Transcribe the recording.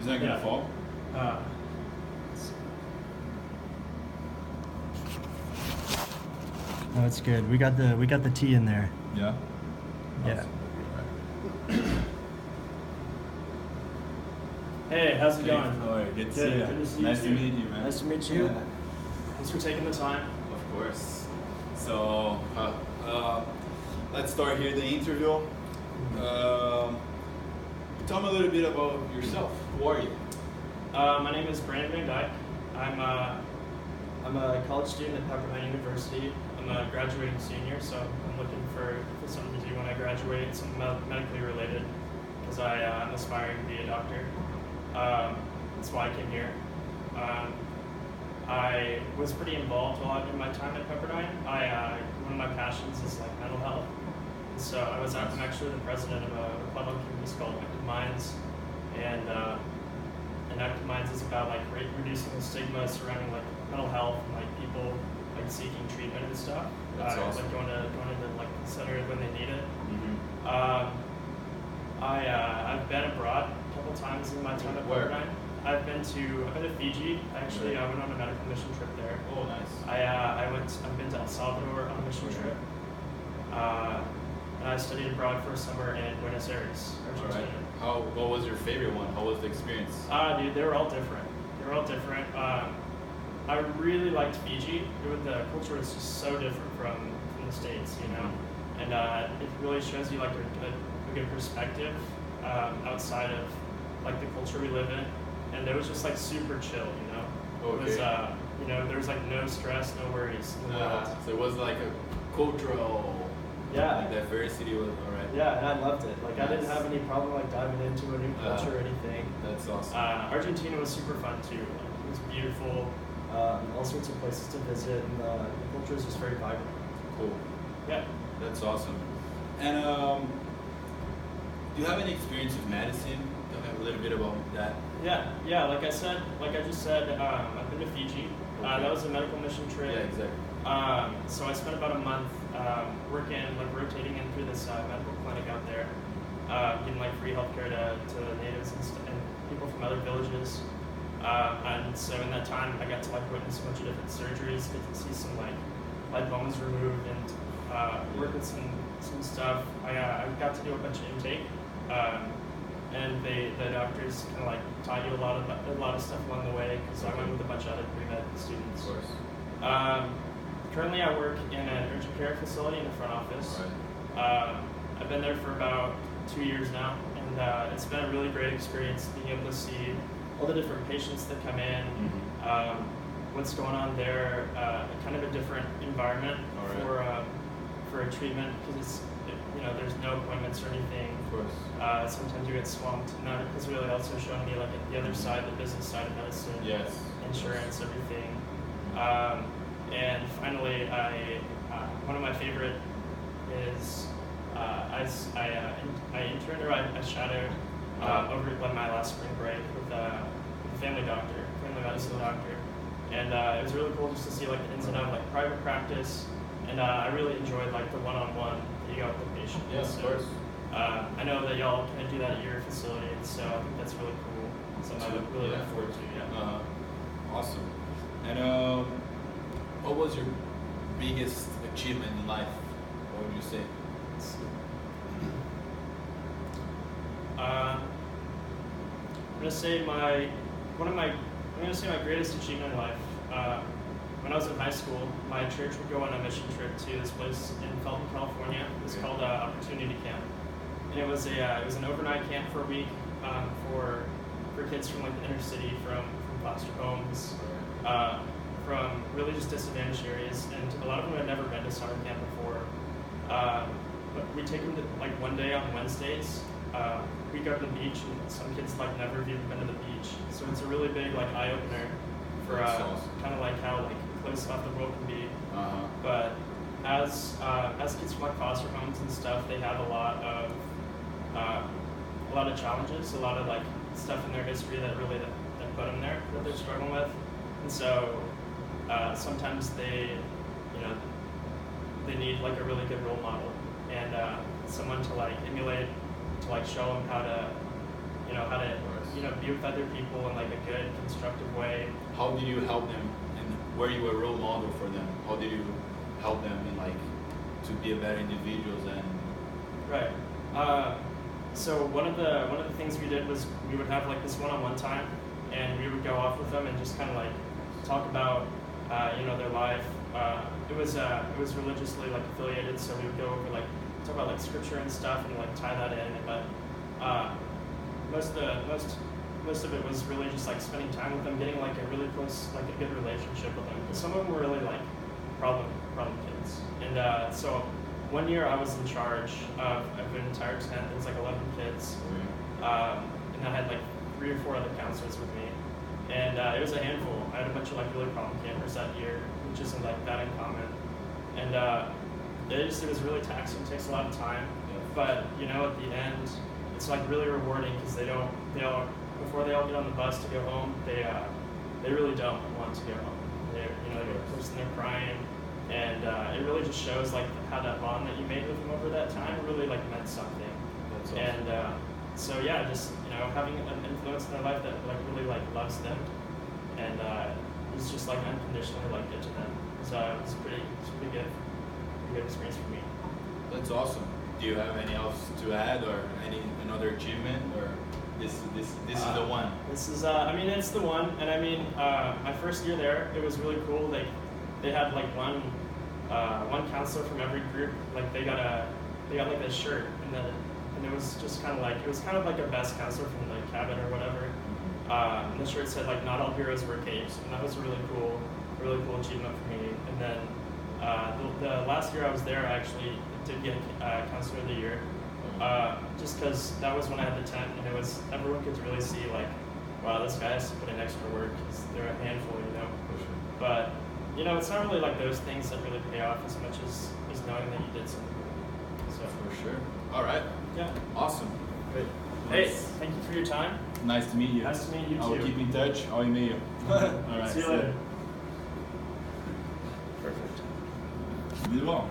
Is that gonna fall? No, it's good. We got the tea in there. Yeah. Yeah. Hey, how's it going? How are you? Good to Good. see you. Good to see you Nice to too. meet you, man. Nice to meet you. Yeah. Thanks for taking the time. Of course. So, let's start here the interview. Tell me a little bit about yourself. Who are you? My name is Brandon Van Dyke. I'm a college student at Pepperdine University. I'm a graduating senior, so I'm looking for something to do when I graduate, something medically related, because I'm aspiring to be a doctor. That's why I came here. I was pretty involved a lot in my time at Pepperdine. One of my passions is like mental health. So I'm actually the president of a club on campus called Active Minds, and Active Minds is about like reducing the stigma surrounding like mental health and like people like seeking treatment and stuff. That's awesome. Like going into like the center when they need it. Mm-hmm. I've been abroad a couple times in my time at Pepperdine. I've been to Fiji. Actually, I went on a medical mission trip there. Oh, nice. I've been to El Salvador on a mission trip. And I studied abroad for a summer in Buenos Aires, Argentina. All right. What was your favorite one? How was the experience? Dude, they were all different. I really liked Fiji. The culture was just so different from the States, you know? And it really shows you like a good perspective outside of like the culture we live in. And it was just like super chill, you know? Okay. It was, there was like no stress, no worries in the world. So it was like a cultural like diversity was alright. Yeah, and I loved it. Like Nice. I didn't have any problem like diving into a new culture or anything. That's awesome. Argentina was super fun too. Like, it was beautiful. All sorts of places to visit, and the culture is just very vibrant. Cool. Yeah. That's awesome. And do you have any experience with medicine? Tell me a little bit about that. Yeah. Like I just said, I've been to Fiji. Okay. That was a medical mission trip. Yeah, exactly. So I spent about a month rotating in through this medical clinic out there, giving like free healthcare to natives and people from other villages. And so in that time, I got to like witness a bunch of different surgeries, get to see some like bones removed, and work with some stuff. I got to do a bunch of intake, and the doctors kind of like taught you a lot of stuff along the way, because I went with a bunch of other pre-med students. Of course. Currently, I work in an urgent care facility in the front office. Right. I've been there for about 2 years now, and it's been a really great experience being able to see all the different patients that come in, what's going on there, kind of a different environment for a treatment, because there's no appointments or anything. Of course. Sometimes you get swamped, and that is really also showing me like the other side, the business side of medicine, Yes. insurance, everything. And finally, one of my favorite is I interned or I shadowed over like my last spring break with a family medicine doctor, and it was really cool just to see like the ins and outs of like private practice, and I really enjoyed like the one-on-one that you got with the patient. Yeah, of course. I know that y'all kind of do that at your facility, and so I think that's really cool. Something I would really look forward to. Yeah. Awesome. And what was your biggest achievement in life? What would you say? I'm gonna say my greatest achievement in life. When I was in high school, my church would go on a mission trip to this place in Felton, California. It was called Opportunity Camp, and it was an overnight camp for a week for kids from like the inner city, from foster homes, from really just disadvantaged areas, and a lot of them had never been to summer camp before. But we take them to like one day on Wednesdays. We go to the beach, and some kids like never have even been to the beach. So it's a really big like eye opener for kind of like how like close off the world can be. But as kids from like foster homes and stuff, they have a lot of challenges, a lot of like stuff in their history that put them there, that they're struggling with, and so sometimes they need like a really good role model and someone to like emulate, to like show them how to be with other people in like a good, constructive way. How did you help them, and were you a role model for them? How did you help them in like to be a better individuals and Right. So one of the things we did was we would have like this one-on-one time, and we would go off with them and just kind of like talk about their life. It was religiously like affiliated, so we would go over like talk about like scripture and stuff and like tie that in. But most of it was really just like spending time with them, getting like a really close, like a good relationship with them. Some of them were really like problem kids, and so one year I was in charge of an entire tent. There was like 11 kids, and I had like 3 or 4 other counselors with me, and it was a handful. I had a bunch of like really problem campers that year, which isn't like that uncommon, and it was really taxing. It takes a lot of time, but at the end, it's like really rewarding because before they all get on the bus to go home, they really don't want to go home. They're close and they're crying. And it really just shows like how that bond that you made with them over that time really like meant something. That's awesome. And so yeah, just having an influence in their life that like really like loves them, and is just like unconditionally like good to them. So it's pretty good experience for me. That's awesome. Do you have any else to add, or another achievement, or this is the one? This is it's the one, and my first year there, it was really cool. They had like one counselor from every group. Like they got like a shirt, and it was just kind of like a best counselor from the cabin or whatever. And the shirt said like not all heroes wear capes, and that was a really cool achievement for me. And then the last year I was there, I actually did get counselor of the year, just because that was when I had the tent, and everyone could really see like, wow, this guy has to put in extra work because they're a handful, For sure. But it's not really like those things that really pay off as much as knowing that you did something. So For sure. All right. yeah, Awesome. great. Hey, thank you for your time. Nice to meet you. Nice to meet you I'll too. keep in touch. I'll email you. All right. See you later. Perfect. Muito bom.